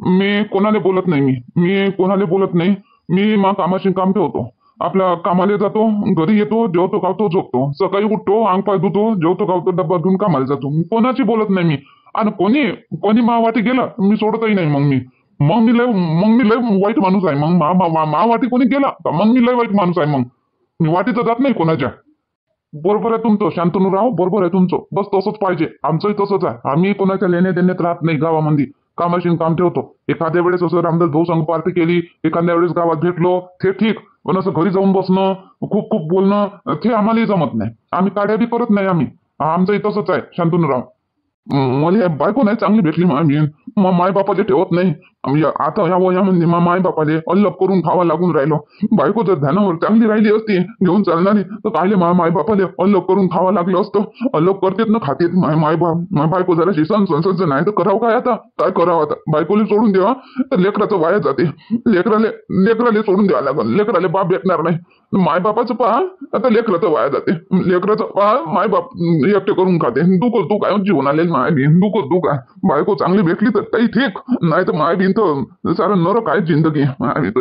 मी कोणाला बोलत नाही, मी कोणाला बोलत नाही. मी कामाशी काम ठेवतो. आपल्या कामाला जातो, घरी येतो, जेवतो खावतो झोपतो. सकाळी उठतो, अंग पाय धुतो, जेवतो खावतो, डब्बा घेऊन कामाला जातो. कोणाची बोलत नाही मी. आणि कोणी कोणी वाटी गेला मी सोडतही नाही. मग मी लय वाईट माणूस आहे. मग वाटी कोणी गेला मग मी लय वाईट माणूस आहे. मग मी वाटीत जात नाही कोणाच्या. बरोबर आहे तुमचं शांतनुराव, बरोबर आहे तुमचं. बस तसंच पाहिजे. आमचंही तसंच आहे. आम्ही कोणाच्या लेण्या देण्यात राहत नाही. गावामध्ये कामाशी काम ठेवतो. एखाद्या वेळेस असं रामदास भाऊ संग पार्टी केली, एखाद्या वेळेस गावात भेटलो ते ठीक, पण असं घरी जाऊन बसणं, खूप खूप बोलणं ते आम्हालाही जमत नाही. आम्ही काड्या बी करत नाही. आमचंही तसंच आहे शांतनुराव. मला बायको नाही चांगली भेटली. माय बापाले ठेवत नाही. आता या वयामध्ये माय बापाले अल्लग करून खावा लागून राहिलो. बायको जर ध्यानावर चांगली राहिली असती घेऊन चालणारी तर कायले माय बापाले अल्लग करून खावा लागलं असतं. अल्लग करतेत ना खातेत माय बायको जरा शिसन संसर्ज नाही तर करावं काय. आता काय करावं. आता बायकोले सोडून द्यावा तर लेकराचं वाया जाते. लेकराले सोडून द्यावं लागल. लेकराले बाप भेटणार नाही. माय बापाचं पहा आता लेकराचं वाया जाते. लेकराचं पहा माय बाप एकटे करून खाते. तू काय जीवन आले माय बीन तू काय. बायको चांगली भेटली तर काही ठीक, नाही तर माय बीन तर सारं नरक आहे जिंदगी.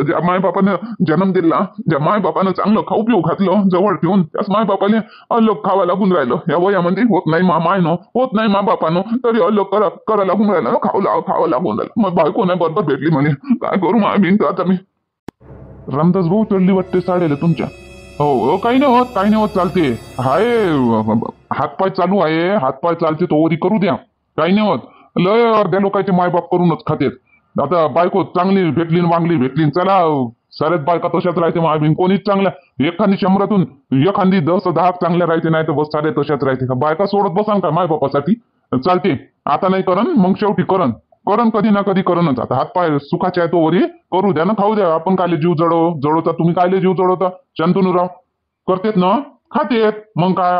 ज्या माय बापानं जन्म दिला, ज्या माय बापानं चांगलं खाऊ पिऊ घातलं जवळ ठेवून, त्याच माय बापाने अलग खावा लागून राहिलं. या वयामध्ये होत नाही मायनं, होत नाही मा बापानं, तरी अलग करा लागून राहिलं. खावा लागून राहिलं. मग बायको नाही बरोबर भेटली म्हणे. काय करू माय बीन तर आता मी. रामदास भाऊ चढली वाटते साडेला तुमच्या. हो काही नाही होत, काही नाही होत, चालते. हाय हातपाय चालू आहे. हातपाय चालते तो ओरी करू द्या. काही नाही होत. लय अर्ध्या लोकांचे मायबाप करूनच खातेत. आता बायको चांगली भेटली वांगली भेटली चला. साऱ्याच बायका तशाच राहते मायबीन. कोणीच चांगल्या एखादी 100 एखादी 10 चांगल्या राहते, नाही तर बस सारे तशाच राहते. का बायका सोडत बसान का मायबापासाठी. चालते. आता नाही करन मग शेवटी करन कधी ना कधी करनच. आता हातपाय सुखाचे आहे तो वरी करू द्या ना, खाऊ द्या. आपण कायले जीव जळवता. तुम्ही कायले जीव जळवता शांतनुराव. करतेत ना खातेत. मग काय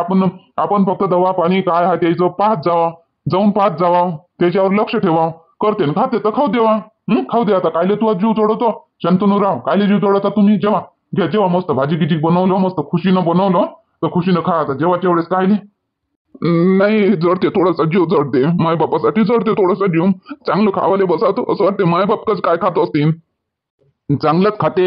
आपण फक्त दवा पाणी काय आहे त्याचं पाहत जावा त्याच्यावर लक्ष ठेवा. करते ना खाते तर खाऊ देवा. खाऊ दे. आता कायले तू जीव जळवतो शांतनुराव. कायले जीव जळवता तुम्ही. जेव्हा मस्त भाजी गिजी बनवलं, मस्त खुशीनं बनवलं तर खुशीनं खा. आता जेव्हाच्या वेळेस कायले नाही जडते, थोडासा जीव जडते. मायबापासाठी जडते थोडासा जीव. चांगलं खावाले बसावतो असं वाटते. मायबापच काय खात असतील. चांगलंच खाते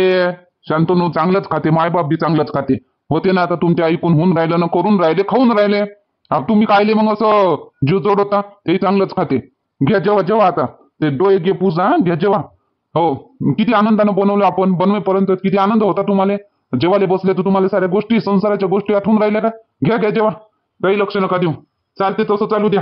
शांतनू, चांगलंच खाते. मायबाप बी चांगलंच खाते. होते ना आता तुमच्या ऐकून होऊन राहिलं ना, करून राहिले, खाऊन राहिले. तुम्ही कायले मग असं जीव जोडवता. ते चांगलंच खाते. घ्या जेव्हा आता ते डोळे घे पुसा घ्या जेव्हा. हो किती आनंदानं बनवलं आपण. बनवेपर्यंत किती आनंद होता तुम्हाला. जेवाले बसले तर तुम्हाला साऱ्या गोष्टी संसाराच्या गोष्टी आठवून राहिल्या का. घ्या जेव्हा. काही लक्ष नका देऊ. चालते तसं चालू द्या.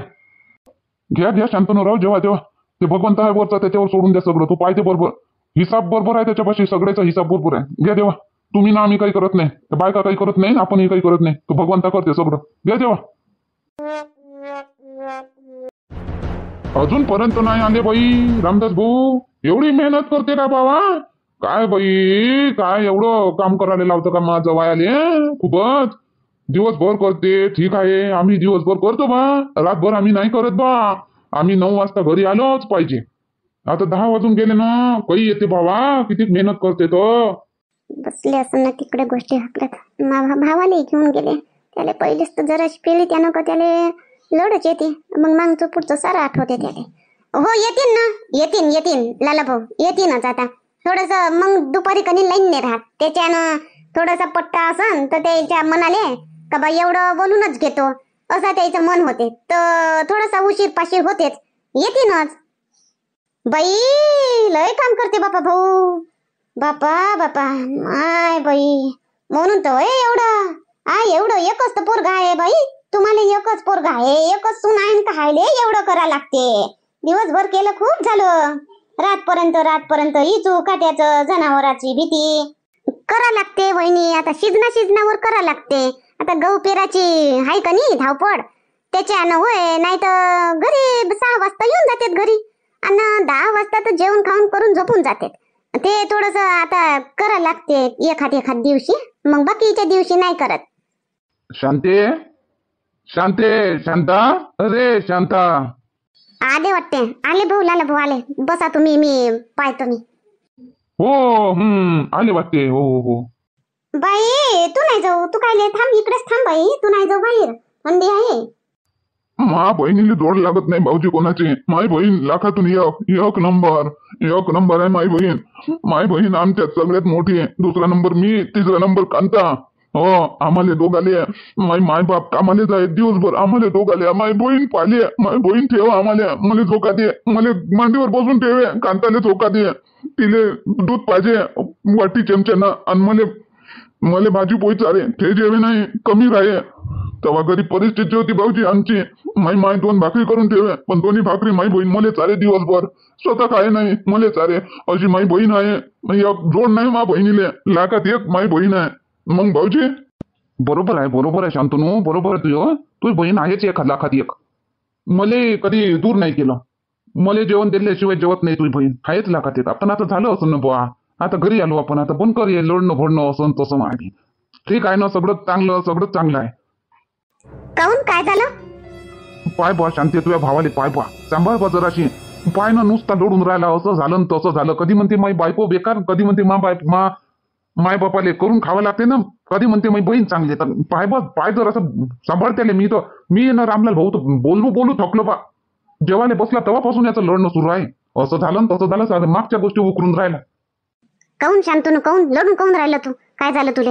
घ्या शांतनुराव जेव्हा ते भगवंत आहे वरचा त्याच्यावर सोडून द्या सगळं. तो पाहिजे बरोबर. हिसाब बरोबर आहे त्याच्यापाशी. सगळ्याचा हिसाब बरोबर आहे. घ्या देवा. तुम्ही ना आम्ही काही करत नाही. बायका काही करत नाही, आपणही काही करत नाही. तो भगवंता करते सगळं. घ्या देवा. अजूनपर्यंत नाही आले बाई रामदास भाऊ. एवढी मेहनत करते का बाबा. काय बाई काय एवढं काम करायला लावतं का माझं वायाले. खूपच दिवसभर करते. ठीक आहे आम्ही दिवसभर करतो बा. रातभर आम्ही नाही करत बा. आम्ही 9 वाजता घरी आलोच पाहिजे. आता 10 वाजून गेले ना. काही येते बाबा. किती मेहनत करते तो. बसले असं ना तिकडे गोष्टी हाकलत. भावाला घेऊन गेले. त्याला पहिलेच तर जराशी पेली त्यानं का त्याला लोडच येते. मग मागचं पुढचं सारं आठवते त्याला. हो येतील ना. येतील लाला भाऊ येतीलच आता. थोडस मग दुपारी कधी लाईन नाही राहत. त्याच्यानं थोडासा पट्टा असन तर त्याच्या मनाले का बा एवढं बोलूनच घेतो असं त्याचं मन होते. तर थोडासा उशीर पाशीर होतेच. येतीलच बाई. लय काम करते बापा भाऊ. बापा माय बाई. म्हणून तर एवढं एकच तर पोरगा आहे बाई. तुम्हाला एकच पोरगा आहे, एकच सून आहे का हायले एवढं करा लागते. दिवसभर केलं खूप झालं. रातपर्यंत इचू काट्याचं जनावराची भीती करा लागते वहिनी. आता शिजनावर करा लागते. आता गहू पेराची हाय का नाही धावपड त्याच्यानं होय. नाही तर घरी 6 वाजता येऊन जातात घरी आणि 10 वाजता तर जेवण खाऊन करून झोपून जातात. ते थोडस आता करा लागते एखाद दिवशी. मग बाकीच्या दिवशी नाही करत. शांता अरे शांता आले वाटते. आले भाऊ लाला भाऊ आले. बसा तुम्ही मी पाहतो मी. हो आले वाटते. हो बाई तू नाही जाऊ. तू काय थांब इकडेच थांब बाई. तू नाही जाऊ बाहेर. थंडी आहे. मा बहिणीला जोड लागत नाही भाऊजी कोणाची. माई बहीण लाखातून एक नंबर आहे माई बहीण. माई बहीण आमच्यात सगळ्यात मोठी आहे. दुसरा नंबर मी, तिसरा नंबर कांता. हो, आम्हाला दोघाले माय बाप कामाले जाय दिवसभर. आम्हाला दोघाले माई बहीण पाले. माई बहीण ठेव आम्हाला. मला झोका दे. मला मांडीवर बसून ठेवे. कांताले झोका दे. तिले दूध पाहिजे वाटी चमच्यानं. आणि मला भाजी पोळी चाले. ते जेवे नाही कमी राहे. तेव्हा घरी परिस्थिती होती भाऊजी आमची. माई 2 भाकरी करून ठेवे. पण दोन्ही भाकरी माई बहीण मले चाले दिवसभर. स्वतः काय नाही मले चाले. अशी माई बहीण आहे. एक जोड नाही मा बहिणीले. लाखात एक माई बहीण आहे. मग भाऊजी बरोबर आहे शांतनू, बरोबर आहे तुझी बहीण आहेच 1,00,000 मले कधी दूर नाही केलं. मले जेवण दिल्याशिवाय जेवत नाही तुझी बहीण. आहेच 1,00,000. आपण आता झालं असं ना बुवा. आता घरी आलो आपण. आता बंद कर हे लोडणं भोडणं असं तसं मागे. ठीक आहे ना, सगळं चांगलं आहे. काहून काय झालं? पाय बुवा शांती, तुझ्या भावाले पाय बुवा. सांभाळ बा जराशी. पाय ना नुसता लोडून राहिला. असं झालं न तसं झालं. कधी म्हणते माई बायको बेकार, कधी म्हणते माय बापाले करून खावं लागते ना. कधी म्हणते माई बहीण चांगली आहे. तर पाय जर असं सांभाळतेले. मी ना रामलाल भाऊ तर बोलू थकलो बा. जेवायला बसला तेव्हापासून याचं लढणं सुरू आहे. असं झालं न तसं झालं. साधं मागच्या गोष्टी उकरून राहिला. काहून शांतनू, काहून लढून काहून राहिलं तू? काय झालं तुले?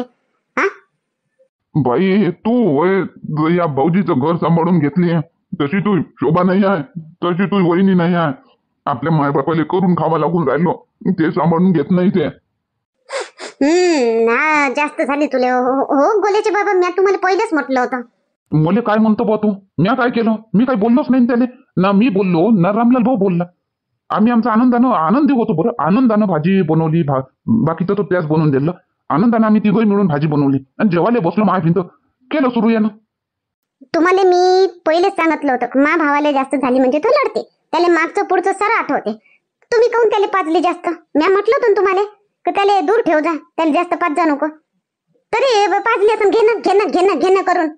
हा, बाई तू वय या भाऊजीचं घर सांभाळून घेतली. तशी तू शोभा नाही आहे. तशी तू वहिनी नाही आहे. आपल्या मायबापाला करून खावा लागून राहिलो. ते सांभाळून घेत नाही ते. ना जास्त झाली तुले. हो गोल्याचे बाबा, मी तुम्हाला पहिलेच म्हटलं होतं. मले काय म्हणतो बा तू? मी काय केलं? मी काही बोललोच नाही त्याने. ना मी बोललो ना रामलाल भाऊ बोलला. आम्ही आमचा आनंदी होतो. बरं आनंदानं भाजी बनवली. बाकीचं तो त्याच बनवून दिलं. आनंदानं आम्ही तिघही मिळून भाजी बनवली आणि जेवायला बसलो. माय भिंत केलं सुरू यानं. तुम्हाला मी पहिलेच सांगितलं होतं, मा भावाला जास्त झाली म्हणजे तो लढते. त्याला मागचं पुढचं सारं आठवते. तुम्ही काहून त्याला पाजली जास्त? मी म्हटलं होतं तुम्हाला की त्याला दूर ठेव जा. त्याला जास्त पाच जा नको. तरी पाजली असं घेणं करून.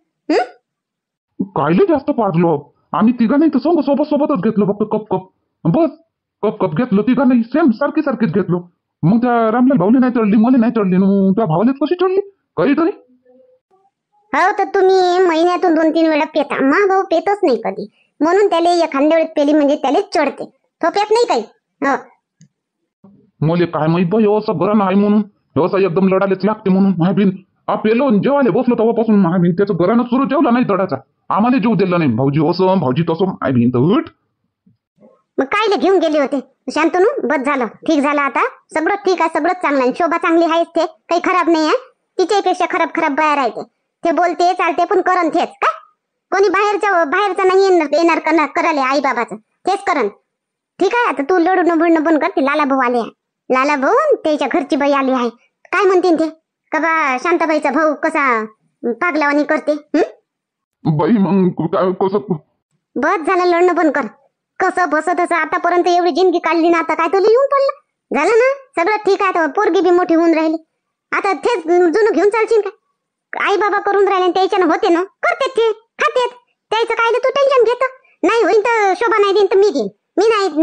कायले जास्त पाजलो? आम्ही तिघा नाही तर सोबतच घेतलो. फक्त कप घेतलो. तिघा नाही सेम सारखीच घेतलो. मग त्या रामलाल भाऊने नाही चढली, मला नाही चढली. मग त्या भावाला कशी चढली? काहीतरी. हो, तर तुम्ही महिन्यातून 2-3 वेळा पेता. मा भाऊ पेतच नाही कधी. म्हणून त्याला एखाद्या वेळेस पेली म्हणजे त्याला चढते. तो पेत नाही काही. हो, मले काय माहित बा, हे असं गरण आहे म्हणून. हे असं एकदम लढालेच लागते म्हणून. महाबीन पेलो जेवायला बसलो तेव्हापासून महाबीन त्याचं गरानं सुरू जेवला नाही चढाचा. आम्हाला जेव दिला नाही. भाऊजी असं भाऊजी तसं. महाबीन तर उठ. मग कायले घेऊन गेले होते शांतनू? बस झालं, ठीक झालं. आता सगळं ठीक आहे, सगळं चांगलं आहे. शोभा चांगली आहेच. ते काही खराब नाही आहे. तिच्यापेक्षा खराब बाया राहते. ते बोलते चालते पण करण तेच का? कोणी बाहेरचा नाही येणार करायला. आई बाबाचं तेच करण. ठीक आहे. आता तू लढून भरणं बंद कर. ते लाला भाऊ आले आहे. लाला भाऊ त्याच्या घरची बाई आली आहे. काय म्हणते ते का बा शांताबाईचा भाऊ कसा पागलावानी करते? बाई मग काय कसं? बस झालं, लढणं बंद कर. कसं बसत असं आतापर्यंत एवढी जिंदगी काढली ना. आता काय तुला येऊन पडलं? झालं ना सगळं ठीक आहे. आता पोरगी बी मोठी होऊन राहिली. आता तेच जुनं घेऊन चालशील का? आई बाबा करून राहिले त्याच्यानं होते ना. करते ते खातेत. त्याचं काय तू टेन्शन घेत नाही. होईन तर शोभा नाही देईन तर मी घेईन.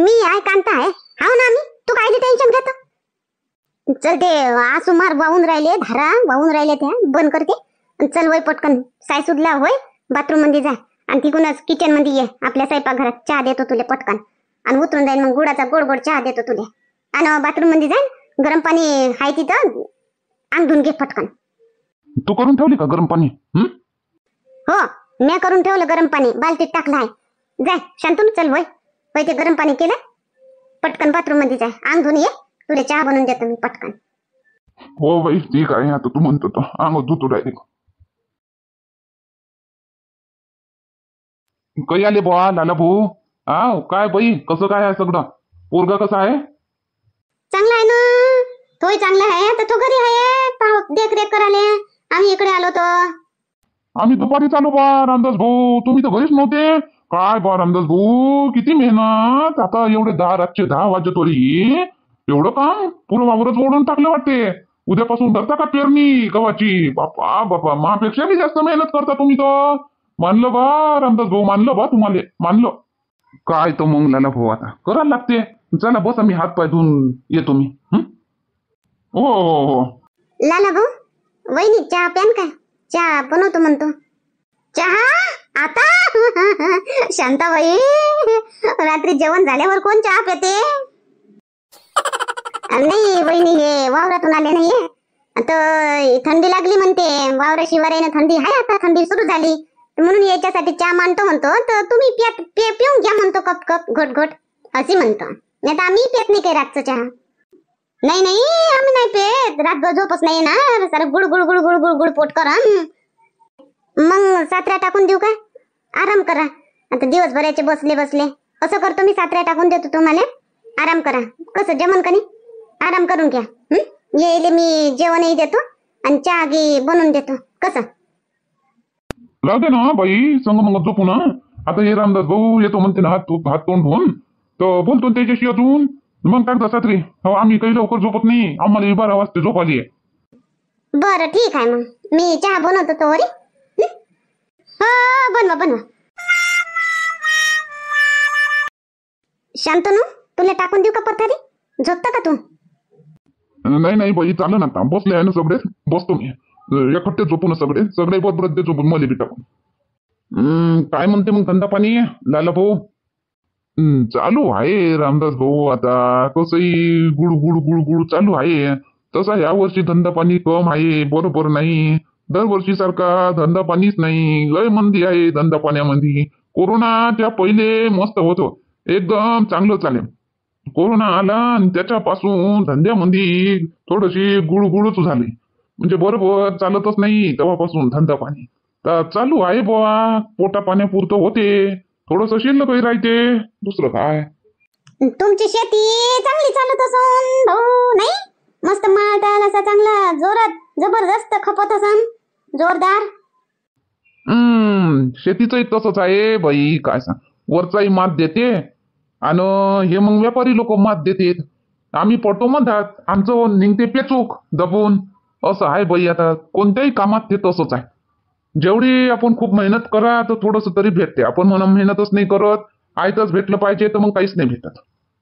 मी आहे कांता आहे. हाव ना आम्ही. तू काय टेन्शन घेत? चल, ते आसू मार वाहून राहिले. धारा वाहून राहिले. त्या बंद करते. चल वय पटकन. सायसुदला होय बाथरूम मध्ये जा. आणि तिकूनच किचन मध्ये ये. आपल्या स्वयंपाकघरात चहा देतो तुला पटकन. आणि उतरून जाईन मग गुडाचा गोड चहा देतो तुला. आणि बाथरूम मध्ये जाईन. गरम पाणी हाय तिथं. अंग धुवून घे पटकन. तू करून ठेवली का गरम पाणी? हो, मी करून ठेवलं गरम पाणी. बालटीत टाकलं आहे. जाय शांतून चल वय ते गरम पाणी केलं. पटकन बाथरूम मध्ये जाय. अंग धुवून ये. तुला चहा बनवून देतो मी पटकन. हो बाई ठीक आहे. आता तू म्हणतो तो अंग धुतो डायरेक्ट. काही आले बुवा लाला भाऊ? काय बाई कसं काय आहे सगळं? पोरगा कसा आहे? चांगला आहे ना. तोही चांगला आहे. तर तो घरी आहे देखरेख करायला. आम्ही इकडे आलो तो. आम्ही दुपारी चालू बा रामदास भाऊ. तुम्ही तर घरीच नव्हते. काय बा रामदास भाऊ किती मेहनत. आता एवढे 10 वाजतोरी एवढं काम पुरं वावरच ओढून टाकलं वाटते. उद्यापासून धरता का पेरणी गव्हाची? बापा मापेक्षा बी जास्त मेहनत करता तुम्ही तर. मानलं बा रामदास भाऊ, मानलं बा तुम्हाला, मानलं. काय तो मग लाला भाऊ आता करायला लागते. चला बस, आम्ही हात पाय धुवून येतो मी. हो. लाला भाऊ, वहिनी चहा प्यान काय? चहा बनवतो म्हणतो. चहा आता शांताबाई, रात्री जेवण झाल्यावर कोण चहा पेते? नाही बहिणी, हे वावरातून आले नाहीये. आता थंडी लागली म्हणते, वावरा शिवाराने थंडी आहे, आता थंडी सुरू झाली म्हणून याच्यासाठी चहा मांडतो म्हणतो. तर तुम्ही पिऊन घ्या म्हणतो, कप कप घोट घोट अशी म्हणतो. नाही तर आम्ही पेत नाही काही रातचं चहा. नाही नाही, आम्ही नाही पेत, रातभर झोपच नाही ना, सारं good good good good good good पोट करा. मग सात्र्या टाकून देऊ काय? आराम करा, आता दिवसभराचे बसले बसले. असं करतो मी, सात्र्या टाकून देतो तुम्हाला, आराम करा. कसं जमन का नाही? आराम करून घ्या. येईल मी जेवणही देतो आणि चहा घे बनवून देतो. कसं लागते ना बाई, संग मग झोपू ना. आता हे रामदास भाऊ येतो म्हणते ना, हात तोंड धुवून, तर बोलतो ना त्याच्याशी अजून. मग टाकता सात्री. हो, आम्ही काही लवकर झोपत नाही, आम्हाला 12 वाजता झोप आली आहे. बरं ठीक आहे, मग मी चहा बनवतो तो वरी. हो बनवा बनवा. शांतनू, तुला टाकून देऊ का पथारी? झोपता का तू? नाही नाही बाई, चालेल ना, आता बसले आहे ना सगळे, बसतो मी एकट्टे झोपू ना सगळे सगळे बरोबर ते झोपून मला बी टाकून. काय म्हणते मग धंदा पाणी लाला भाऊ? चालू आहे रामदास भाऊ, आता कसंही गुड गुड गुड गुड चालू आहे. तसा या वर्षी धंदा पाणी कम आहे, बरोबर नाही. दरवर्षी सारखा धंदा पाणीच नाही, लय मंदी आहे धंदा पाण्यामध्ये. कोरोनाच्या पहिले मस्त होतो, एकदम चांगलं चालेल. कोरोना आला आणि त्याच्यापासून धंद्यामध्ये थोडीशी गुडगुडच झाली, म्हणजे बरोबर चालतच नाही तेव्हापासून धंदा पाणी. तर चालू आहे बुवा, पोटा पाण्यापुरतं होते, थोडस शिल्लकही राहते, दुसरं काय. तुमची शेती चांगली चालत असन भाऊ, नाही? मस्त माल असा चांगला जोरात जबरदस्त खपत असन, जोरदार. शेतीचंही तसंच आहे बाई, काय सांग. वरचाही मात देते आणि हे मग व्यापारी लोक मात देतात. आम्ही पडतो म्हणतात, आमचं निघते पेचूक दबून. असं आहे बाई, आता कोणत्याही कामात ते तसंच आहे. जेवढी आपण खूप मेहनत करा तर थोडस तरी भेटते. आपण म्हणून मेहनतच नाही करत, आयतच भेटलं पाहिजे तर मग काहीच नाही भेटत.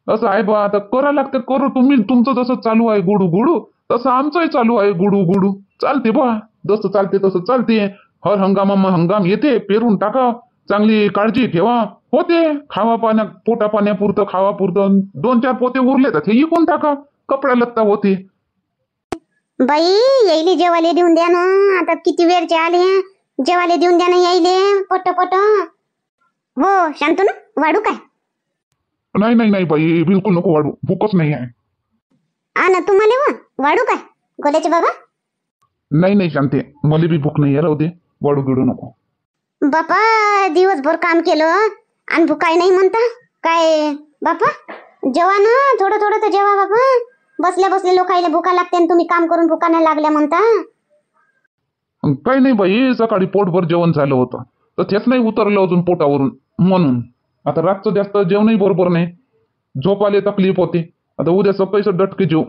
असं आहे बा, आता करा लागते. करू तुम्ही, तुमचं जसं चालू आहे गुडू गुडू, तसं आमचंही चालू आहे गुडू गुडू. चालते बा, जसं चालते तसं चालते. हर हंगामा हंगाम येते, पेरून टाका, चांगली काळजी ठेवा, होते. खावा पाण्या पोटा पाण्यापुरतं खावा पुरतं 2-4 पोते उरले तर हे इकून टाका, कपडा लत्ता होते. बाई यायले जेवायला देऊन द्या ना, आता किती वेळचे आले, जेवायला देऊन द्या ना यायले पट पट. हो शांतनू, वाढू काय? नाही नाही नाही बाई, बिलकुल नको वाढू, भूकच नाही आहे. ना तुम्हाला वाढू काय गोल्याचे बाबा? नाही नाही शांते, मला बी भूक नाही आहे, राहू दे, वाढू गिडू नको. बापा दिवसभर काम केलं आणि भुकाय नाही म्हणता काय? बापा जेवा ना, थोडं थोडं तर जेवा बापा. बसल्या बसल्या लोकायला भुका लागते आणि तुम्ही काम करून भुका नाही लागल्या म्हणता. काही नाही बाई, सकाळी पोटभर जेवण झालं होतं तर तेच नाही उतरलं अजून पोटावरून, म्हणून आता रातचं जास्त जेवणही बरोबर नाही, झोप आले तकलीफ होते. आता उद्या सकाळीच डटके जेव.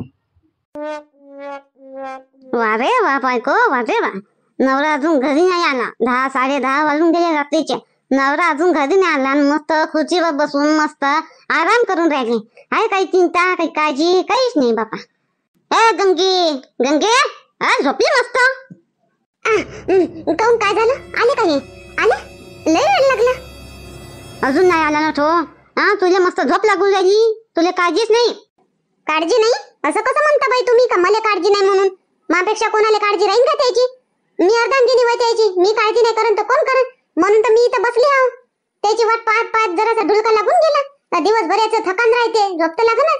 वा रे वा बायको, वा रे वा. नवरा अजून घरी नाही आला, 10-10:30 वाजून गेले रात्रीचे. नवरा अजून घरी नाही आला आणि मस्त खुर्चीवर बसून मस्त आराम करून राहिले. आहे काही चिंता, काही काळजी, काहीच नाही बापा. ए गंगे गंगे, झोपली मस्त. काऊन काय झालं? आले का हे? आले? लय वेळ लागला. अजून नाही आला ना तो. तुला मस्त झोप लागून राहिली, तुला काळजीच नाही. काळजी नाही असं कसं म्हणता बाई तुम्ही, का मला काळजी नाही म्हणून? मापेक्षा कोणाला काळजी राहीन का त्याची? मी अर्धांगिनी वय त्याची, मी काळजी नाही करत तर कोण करत? म्हणून तर मी इथं बसली आहो. त्याची वाट पाहत पाहत जरासा ढुलका लागून गेला. दिवसभराचं थकान राहते, झोप तर लागणार.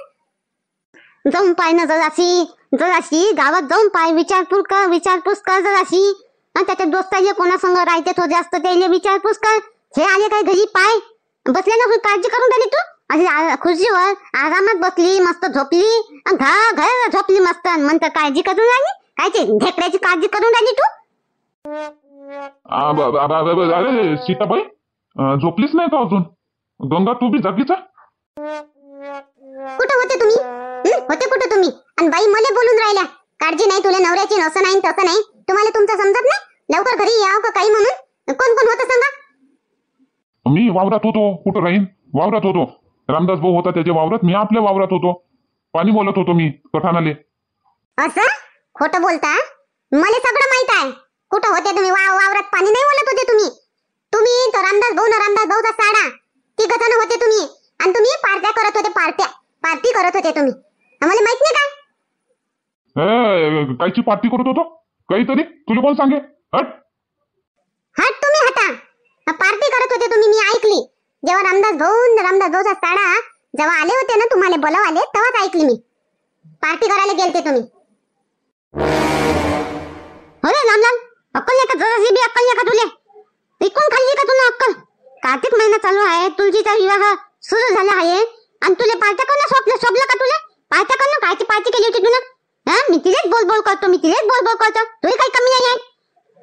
जाऊन पाय ना जराशी गावात जाऊन पाय, विचारपूस कर जराशी. त्याच्या दोस्ताले कोणा संग राहते तो जास्त, त्याला विचारपूस कर. हे आले काय घरी पाय, बसले ना काळजी करून राहिली तू. अशी खुर्चीवर आरामात बसली, मस्त झोपली, घर झोपली मस्त. म्हणतं काळजी करून राहिली, कायची ढेकड्याची काळजी करून राहिली तू. अरे सीताबाई, झोपलीच नाही का अजून? गंगा तू बी जागीच आहे? कुठं होते तुम्ही? होते कुठे तुम्ही? आणि बाई मला बोलून राहिल्या काळजी नाही तुला नवऱ्याची, असं नाही तसं नाही. तुम्हाला तुमचं समजत नाही? लवकर घरी याव का काही म्हणून. कोण कोण होतं सांगा? मी वावरात होतो. कुठं राहीन, वावरात होतो. रामदास भाऊ होता त्याच्या वावरात, मी आपल्या वावरात होतो. पाणी बोलत होतो मी कठानाले. असं खोटं बोलता? मला सगळं माहित आहे. कुठं होते तुम्ही? वावरात पाणी नाही बोलत होते तुम्ही. तुम्ही तो रामदास भाऊ ना रामदास भाऊचा साडा तिघ जण होते तुम्ही, आणि तुम्ही पार्ट्या करत होते, पार्टी करत होते तुम्ही. आम्हाला माहित नाही का? कायची पार्टी करत होतो काहीतरी, तुला कोण सांगे? हट. हट तुम्ही हटा. पार्टी करत होते तुम्ही, मी ऐकली. जेव्हा रामदास भाऊचा साडा जेव्हा आले होते ना तुम्हाला बोलावले, तेव्हाच ऐकली मी. पार्टी करायला गेलते तुम्ही. अरे रामलाल, अक्कल नाही का? जराशी बी अक्कल नाही का तुले? इकून खाल्ली का तुला अक्कल? कार्तिक महिना चालू आहे, तुळशीचा विवाह सुरू झाला आहे, आणि तुले पार्ट्या करणं शोभलं का तुला? पार्ट्या करणं कायची पार्टी केली होती तुला? मी तिथेच बोल करतो, तुला काही कमी नाही आहे.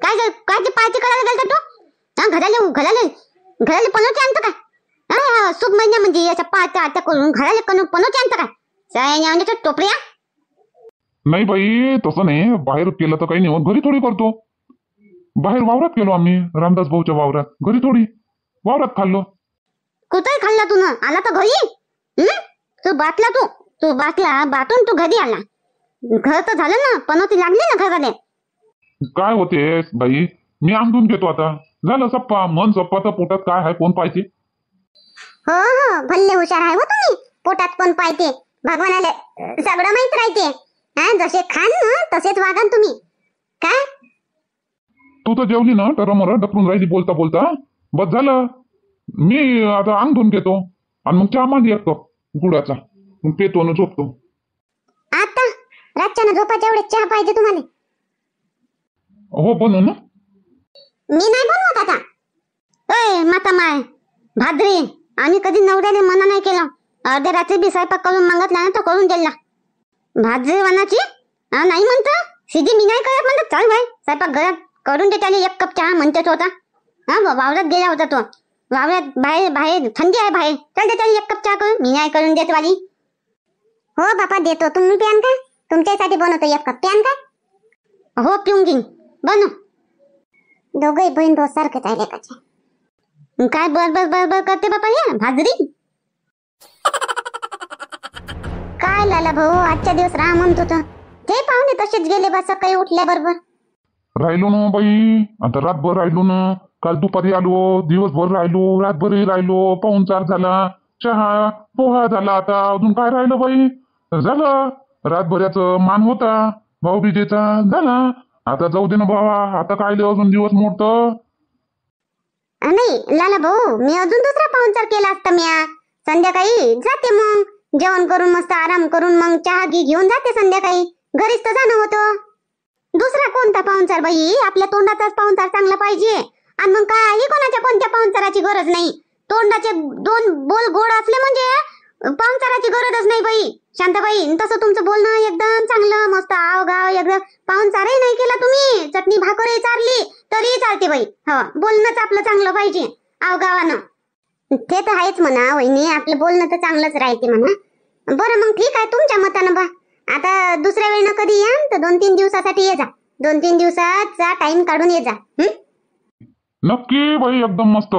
कायची पार्टी करायला गेलता तू? घराले पनोती आणतो काय? शुभ महिन्यामध्ये याच्या पार्ट्या करून घराले पनोती आणतो काय? सायच्या टोपऱ्या. नाही बाई, तसं नाही. बाहेर केलं तर काही नाही होत, घरी थोडी करतो. बाहेर वावरात केलो आम्ही, रामदास भाऊच्या वावरात. घरी थोडी, वावरात खाल्लो. कुठे खाल्ला तू? ना आला तर घरी? तू बाटून तू घरी आला. घर तर झालं ना, पनोती लागली ना घराले. काय होते बाई, मी आंदून घेतो आता. झालं सप्पा, मन सप्पा तर पोटात काय आहे कोण पाहिजे? हो भल्ले हुशार आहे हो तुम्ही. पोटात कोण पाहिजे भगवानाले सगळं माहित राहते. जसे खान ना तसेच वागा तुम्ही. काय तू तर जेवली ना, तर मरा डकरून राहिली बोलता बोलता. बस झालं, मी आता अंग धुवून घेतो आणि मग चहा मांडी एक कप गुळाचा, मग पेतो आणि झोपतो. आता रातच्यानं झोपाच्या एवढे चहा पाहिजे तुम्हाला? हो बनव ना. मी नाही बनवत आता. माता माय भाद्री, आम्ही कधी नवऱ्याने मना नाही केलं. अर्ध्या रात्री बी स्वयंपाक करून मागतला ना तर करून दिला. भाजी वनाची नाही म्हणतो, सिधी मी नाही करत म्हणतो. चल भाई स्वयंपाक घरात करून दे त्याला, एक कप चहा म्हणतेच होता. वावरात गेला होता तो, वावरात बाहेर थंडी आहे बाहेर. चल दे त्याला एक कप चहा करून. मी नाही करून देत वाली. हो बापा देतो, तुम्ही प्यान का? तुमच्यासाठी बनवतो एक कप, प्यान का? हो पिऊन घेईन, बनव. दोघही बहीण भाऊ सारखेच आहे लेकाचे. काय बर करते बापा या भाजरी. काय लाला भाऊ, आजच्या दिवस राहा म्हणत होत, ते पाहुणे तसेच गेले बा सकाळी उठल्या बरोबर. राहिलो ना बाई, आता रातभर राहिलो ना. काल दुपारी आलो, दिवसभर राहिलो, रातभरही राहिलो. पाहुणचार झाला, चहा पोहा झाला. आता अजून काय राहिलं बाई? झालं रातभराचं मान होता भाऊबीजेचा, झाला. आता जाऊ दे ना बाबा, आता काय अजून दिवस मोडतं. नाही लाला भाऊ, मी अजून दुसरा पाहुणचार केला असता. मी संध्याकाळी जाते, मग जेवण करून मस्त आराम करून मग चहा घेऊन जाते संध्याकाळी. घरीच तर जाणं होतं. दुसरा कोणता पाहुणचार बाई? आपल्या तोंडाचाच पाहुणचार चांगला पाहिजे. आणि मग काही कोणाच्या कोणत्या पाहुणचाराची गरज नाही. तोंडाचे दोन बोल गोड असले म्हणजे पाहुणचाराची गरजच नाही बाई. शांताबाई, तसं तुमचं बोलणं एकदम चांगलं मस्त आवगाव एकदम. पाहुणचारही नाही केला तुम्ही, चटणी भाकरही चारली तरी चालते बाई. हो, बोलणंच आपलं चांगलं पाहिजे आवगावानं. ते तर आहेच म्हणा वहिनी, आपलं बोलणं तर चांगलंच राहते म्हणा. बरं मग ठीक आहे तुमच्या मतानं बा. आता दुसऱ्या वेळेनं कधी या तर 2-3 दिवसासाठी ये जा. 2-3 दिवसाचा टाइम काढून ये जा. नक्की बाई, एकदम मस्त.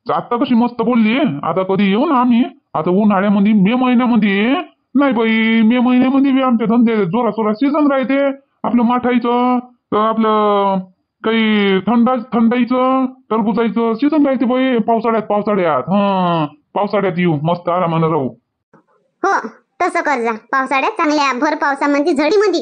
आता कशी मस्त बोलली. आता कधी येऊ ना आम्ही. आता उन्हाळ्यामध्ये, मे महिन्यामध्ये नाही बाई, मे महिन्यामध्ये बी आमचे धंदे जोरात सीझन राहते. आपलं माठाईचं, आपलं काही थंडाईचं, टरबुजाईचं सीझन राहते बाई. पावसाळ्यात पावसाळ्यात येऊ, मस्त आरामानं राहू. हो तसं कर जा. पावसाळ्यात चांगल्या भर पावसामध्ये झडीमध्ये.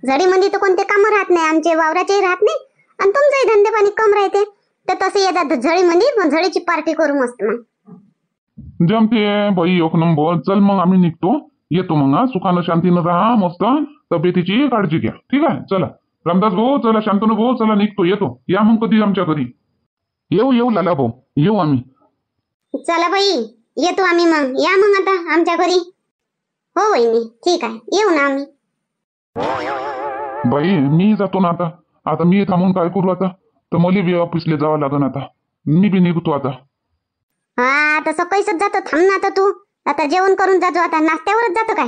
झडीमध्ये तर कोणते काम राहत नाही, आमचे वावराचेही राहत नाही आणि तुमचंही धंदे पाणी कम राहते. तर तसं येतात झडीमध्ये, पण झडीची पार्टी करू मस्त. मग जमते बाई, एक नंबर. चल मग आम्ही निघतो, येतो मग. सुखानं शांतीनं राहा, मस्त तब्येतीची काळजी घ्या. ठीक आहे, चला रामदास भाऊ, चला शांतनु भाऊ, चला निघतो, येतो. या मग कधी आमच्या घरी. येऊ लाला भाऊ, येऊ आम्ही. चला बाई, येतो आम्ही मग. या मग आता आमच्या घरी. हो वहिनी, ठीक आहे, येऊ ना आम्ही. बाई मी जातो ना आता मी थांबून काय करू आता? तर मला बी ऑफिसला जावं लागेल आता. मी बी निघतो आता. आता सकाळीच जातो. थांब ना आता तू. आता जेवण करून जातो. आता नाश्त्यावरच जातो काय?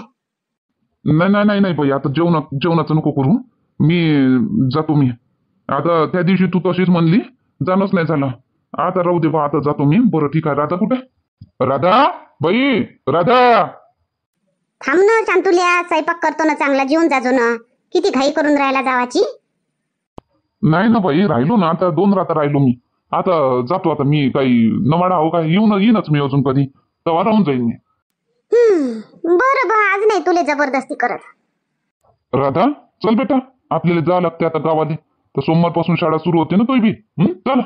नाही बाई, आता जेवणाचं नको करू. मी जातो. मी आता त्या दिवशी तू तशीच म्हणली, जाणंच नाही झालं. आता राहू दे बा, आता जातो मी. बरं ठीक आहे. राधा कुठे? राधा बाई, राधा. थांब ना शांतुल्या, स्वयंपाक करतो ना चांगला, जेवून जाजो ना. किती घाई करून राहायला जावाची? नाही ना बाई, राहिलो ना आता 2 रात्र राहिलो मी. आता जातो आता मी काही नवाडा हो काय येईनच मी अजून कधी तेव्हा राहून जाईन मी. बरं बा आज नाही तुले जबरदस्ती करत. राधा चल बेटा आपल्याला जावं लागते आता गावाले तर सोमवारपासून शाळा सुरू होते ना तोही बी. चल.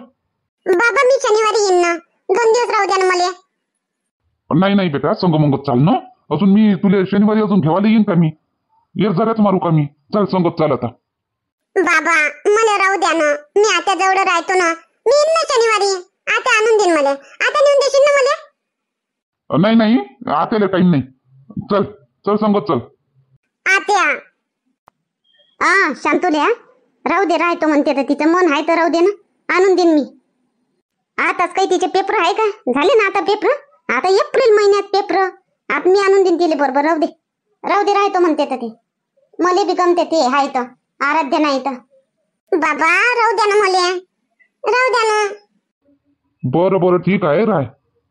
बाबा मी शनिवारी येईन ना 2 दिवस राहू द्या ना मला. नाही बेटा संगमंगत चाल ना अजून मी तुला शनिवारी अजून घेवायला येईन का मी एक जगाच मारू का मी. चल संगत चाल आता. बाबा मला राहू द्या ना मी आता जवळ राहतो ना मी येईन ना शनिवारी. आता आणून देईन मला. आता नेऊन देशील ना मला. नाही आत्याला काही नाही. चल चल संगत चल. आत्या शांतुल्या राहू दे राहतो म्हणते तर तिचं मन आहे तर राहू दे ना आणून देईन मी. आताच काही तिचे पेपर आहे का झाले ना आता पेपर. आता एप्रिल महिन्यात पेपर आता मी आणून देईन तिले बरोबर. राहू दे राहतो म्हणते तर ते मला बी गमते ते आहे तर आराध्य नाही तर. बाबा राहू द्या ना मला राहू द्या ना. बरं ठीक आहे राय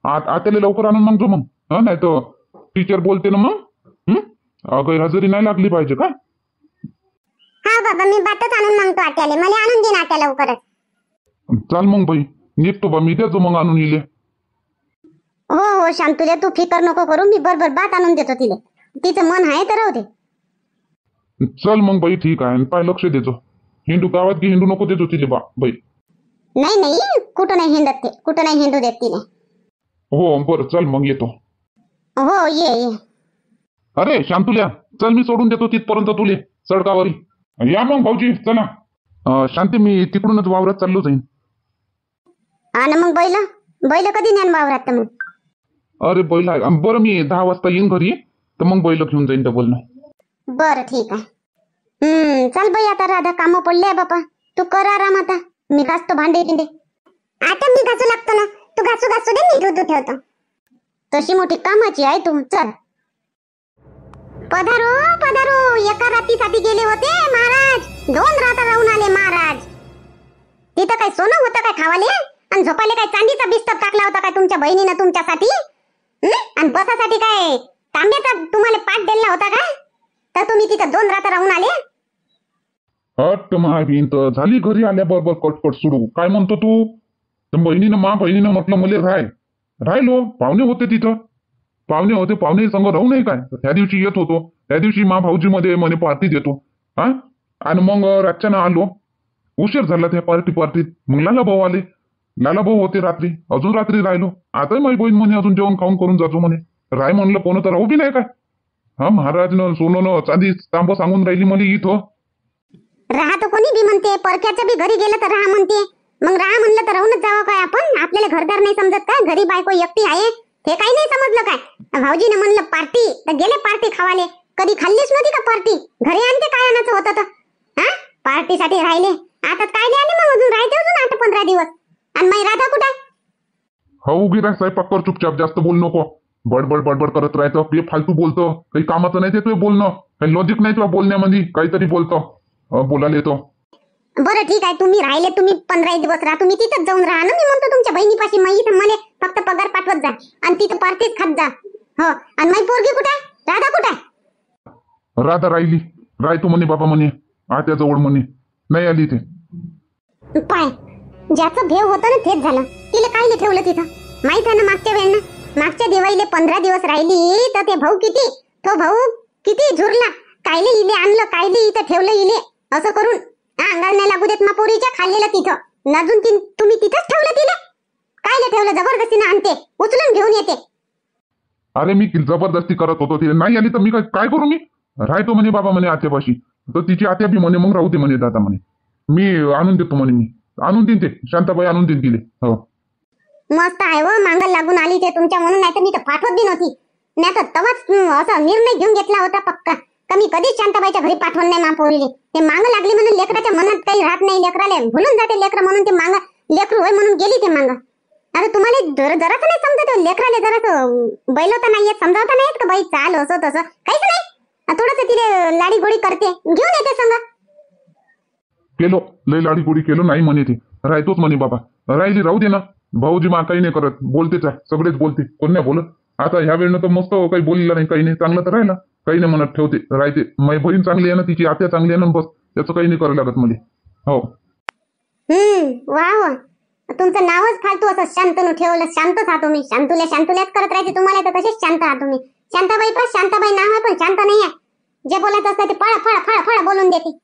आत्याला लवकर आणून मागतो मग नाही तर टीचर बोलते ना मग. गैरहजेरी नाही लागली पाहिजे का. हा बाबा मी बातच आणून मागतो आत्याला मला आणून देईन आत्या लवकरच. चाल मग बाई निघतो बा मी देतो मग आणून येईल. हो शांतुल्या तू फिकर नको करू मी बरोबर बात आणून देतो तिला. तिचं मन आहे तर राहू दे. चल मग बाई ठीक आहे पाय लक्ष देतो. हिंदू गावात की हिंदू नको देतो तिले बा बाई. नाही कुठं नाही हिंडत ते कुठं नाही हिंडू देत तिने. हो बरं चल मग येतो. हो ये. अरे शांतुल्या चल मी सोडून देतो तिथपर्यंत तुले सडकावरी. या मग भाऊजी चला. शांती मी तिकडूनच वावरात चाललो जाईन. आणि मग बैल कधी ज्ञान वावरात तर मग. अरे बैल आहे बरं मी 10 वाजता येईन घरी तर मग बैल घेऊन जाईन डबल ना. बरं ठीक आहे. चल बाई आता राधा कामं पडले बापा तू कर आराम आता मी घासतो भांडे गिंडे. आता मी घासू लागतो ना तू घासू दे मी दूध ठेवतो. तशी मोठी कामाची आहे तू. चल पधारो एका रात्रीसाठी गेले होते महाराज 2 रात्र राहून आले महाराज. तिथं काय सोनं होतं काय खावाले आणि झोपाले काय चांदीचा बिस्तर टाकला होता काय तुमच्या बहिणीनं तुमच्यासाठी. आणि बसासाठी काय तांब्याचा तुम्हाला पाठ दिला होता काय तर तुम्ही तिथं 2 रात्र राहून आले. हट महाबीन तर झाली घरी आल्याबरोबर कटकट सुरू. काय म्हणतो तू तर बहिणीनं म्हटलं मला राहिलो पाहुणे होते तिथं. पाहुणे संग राहू नये काय. त्या दिवशी येत होतो त्या दिवशी भाऊजी मध्ये म्हणे पार्टी देतो. आणि मग रातच्यानं आलो उशीर झाला त्या पार्टीत. मग लाला भाऊ होते रात्री अजून रात्री राहिलो. आता माझी बहीण म्हणे अजून जेवण खाऊन करून जातो म्हणे. राय म्हणलं कोण तर राहू बी नाही काय. महाराजनं सोनं चांदी तांब सांगून राहिली मला इथं. राहतो कोणी बी म्हणते परक्याच्या बी घरी गेलं तर राहा म्हणते. मग राहा म्हणलं तर राहूनच जावं काय आपण. आपल्याला घरदार नाही समजत काय. घरी बायको एकटी आहे हे काही नाही समजलं काय. भाऊजीने म्हणलं पार्टी तर गेले पार्टी खावाले. कधी खाल्लीच नव्हती का पार्टी. घरी आणते काय आणायचं होतं तर पार्टीसाठी राहिले. आता काय नाही आले मग अजून राहते अजून 8-15 दिवस. आणि माई राधा कुठे. हो उगी राह स्वयंपाक कर चुपचाप जास्त बोल नको. बडबड करत राहतं ते फालतू बोलतो. काही कामाचं नाही ते तुझं बोलणं काही लॉजिक नाही तुझ्या बोलण्यामध्ये काहीतरी बोलतो बोलायला येतो. बरं ठीक आहे तुम्ही राहिले तुम्ही 15 दिवस राहा तुम्ही तिथंच जाऊन राहा ना. मी म्हणतो तुमच्या बहिणीपाशी मग इथं मला फक्त पगार पाठवत जा आणि तिथं पार्टीच खात जा. हो आणि माझी पोरगी कुठे राधा कुठे. राधा राहतो म्हणे बाबा म्हणे आत्याजवळ म्हणे नाही आली ते. पाय ज्याचं भेव होतं ना तेच झालं. तिला काय नाही ठेवलं तिथं माहित आहे ना. मागच्या वेळेला मागच्या दिवाळीला 15 दिवस राहिली तर ते भाऊ किती झुरला. कायले इले आणलं कायले इथं ठेवलं इले असं करून अंगाला नाही लागू देत पोरीच्या खाल्लेलं तिथं अजून तुम्ही तिथंच ठेवलं तिला. कायले ठेवलं जबरदस्तीने आणते उचलून घेऊन येते. अरे मी जबरदस्ती करत होतो तिला नाही आली तर मी काय करू. मी राहतो म्हणे बाबा म्हणे आत्यापाशी तर तिची आत्या बी म्हणे मग राहू दे म्हणे दादा म्हणे मी आणून देतो म्हणे. मी आणून देईन ते शांताबाई आणून देईन तिले. हो मस्त आहे व मांगल लागून आली ते तुमच्या म्हणून. नाही तर मी तर पाठवत बी नव्हती. नाही तर तवाच असा निर्णय घेऊन घेतला होता पक्का का मी कधीच शांताबाईच्या घरी पाठवून नाही पोरीले. ते मांग लागली म्हणून लेकराच्या मनात काही राहत नाही. लेकराले भुलून जाते लेकर म्हणून ते मांग लेकरू होय म्हणून गेली ते मांग. अरे तुम्हाला जराच नाही समजत लेकराले जरास बैलवता नाही येत समजावता नाही येत का बाई चाल असं तसं काहीच नाही. थोडस तिथे लाडी गोडी करते घेऊन येते संग. केलो लय लाडी गोडी केलो नाही म्हणे ते राहतोच म्हणे बाबा. राहिली राहू दे ना. भाऊजी मा काही नाही करत बोलतेच आहे सगळेच बोलते कोण नाही बोलत. आता ह्या वेळेनं तर मस्त काही बोललेला नाही काही नाही चांगलं तर राहिला काही नाही म्हणत ठेवते राहते. माझी बहीण चांगली आहे ना तिची आत्या चांगली आहे ना बस त्याचं काही नाही करायला लागत मला. हो वा तुमचं नावच फालतू असं शांतनू ठेवलं. शांतच आहा तुम्ही. शांतुल्याच करत राहायचे तुम्हाला, तर तसेच शांत आहात तुम्ही. शांताबाई पण शांताबाई नाव आहे, पण शांत नाही आहे. जे बोलायचं असतं ते फळा बोलून देते.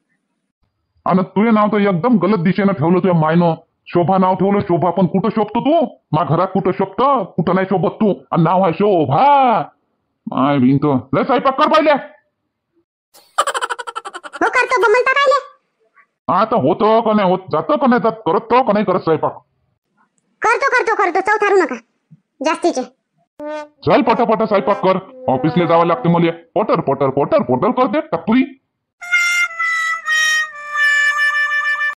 आणि तुझे नाव तर एकदम गलत दिशेनं ठेवलं तुझ्या मायनं. शोभा नाव ठेवलं. शोभा पण कुठं शोभतो तू? मा घरात कुठं शोभतं? कुठं नाही शोभत तू. आणि नाव आहे शोभा. माय भिंत लय स्वयंपाक कर पाहिल्या. हो करतो बमलता राहिले. आता होतं का नाही होत, जातं का नाही जात, करत का नाही करत स्वयंपाक? करतो चौथारू नका जास्तीचे. चल पटापटा स्वयंपाक कर. ऑफिसला जावं लागते मला. पटर करते टपरी.